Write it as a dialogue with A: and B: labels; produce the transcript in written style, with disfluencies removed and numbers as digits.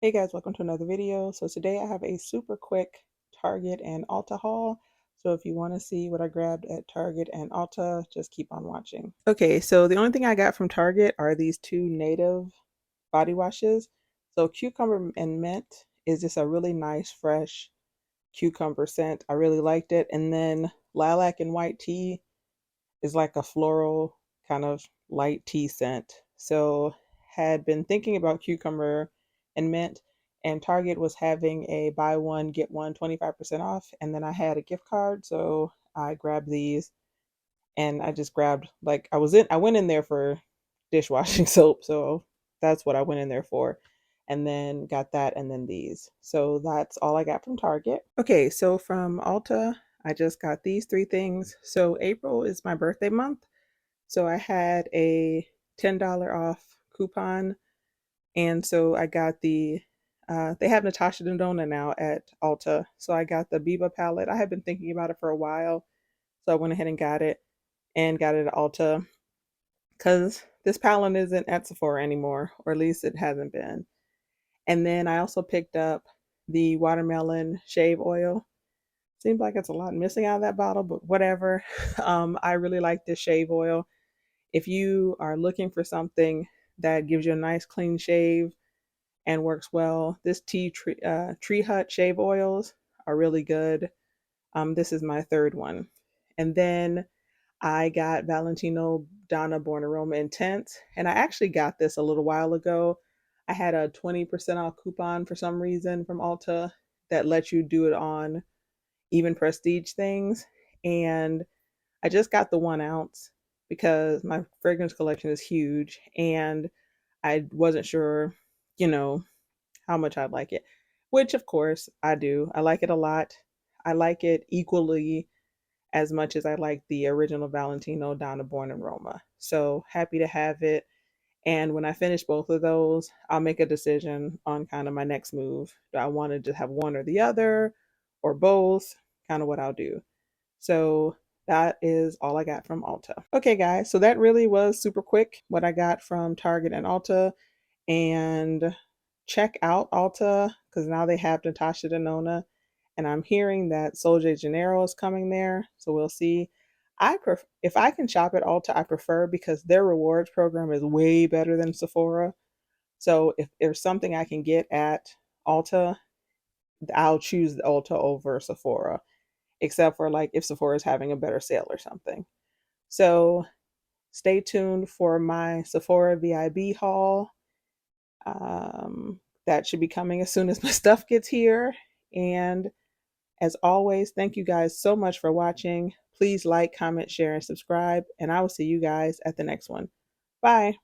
A: Hey guys, welcome to another video. So today I have a super quick Target and Ulta haul. So if you want to see what I grabbed at Target and Ulta, just keep on watching. Okay, so the only thing I got from Target are these two native body washes. So cucumber and mint is just a really nice, fresh cucumber scent. I really liked it. And then lilac and white tea is like a floral kind of light tea scent. So had been thinking about cucumber and mint, and Target was having a buy one get one 25% off, and then I had a gift card, so I grabbed these and I just grabbed, like, I went in there for dishwashing soap, so that's what I went in there for. And then got that and then these. So that's all I got from Target. Okay, so from Ulta, I just got these three things. So April is my birthday month. So I had a $10 off coupon. And so I got they have Natasha Denona now at Ulta. So I got the Biba palette. I had been thinking about it for a while. So I went ahead and got it at Ulta because this palette isn't at Sephora anymore, or at least it hasn't been. And then I also picked up the watermelon shave oil. Seems like it's a lot missing out of that bottle, but whatever. I really like this shave oil. If you are looking for something that gives you a nice clean shave and works well, this Tree Hut shave oils are really good. This is my third one. And then I got Valentino Donna Born Aroma Intense, and I actually got this a little while ago. I had a 20% off coupon for some reason from Ulta that lets you do it on even prestige things. And I just got the 1 ounce because my fragrance collection is huge and I wasn't sure, you know, how much I'd like it, which of course I do. I like it a lot. I like it equally as much as I like the original Valentino Donna Born Aroma. So happy to have it. And when I finish both of those, I'll make a decision on kind of my next move. Do I want to just have one or the other or both? Kind of what I'll do. So that is all I got from Ulta. Okay, guys, so that really was super quick what I got from Target and Ulta. And check out Ulta because now they have Natasha Denona. And I'm hearing that Sol de Janeiro is coming there. So we'll see. If I can shop at Ulta, I prefer because their rewards program is way better than Sephora. So if there's something I can get at Ulta, I'll choose the Ulta over Sephora, except for like if Sephora is having a better sale or something. So stay tuned for my Sephora VIB haul. That should be coming as soon as my stuff gets here. And as always, thank you guys so much for watching. Please like, comment, share, and subscribe. And I will see you guys at the next one. Bye.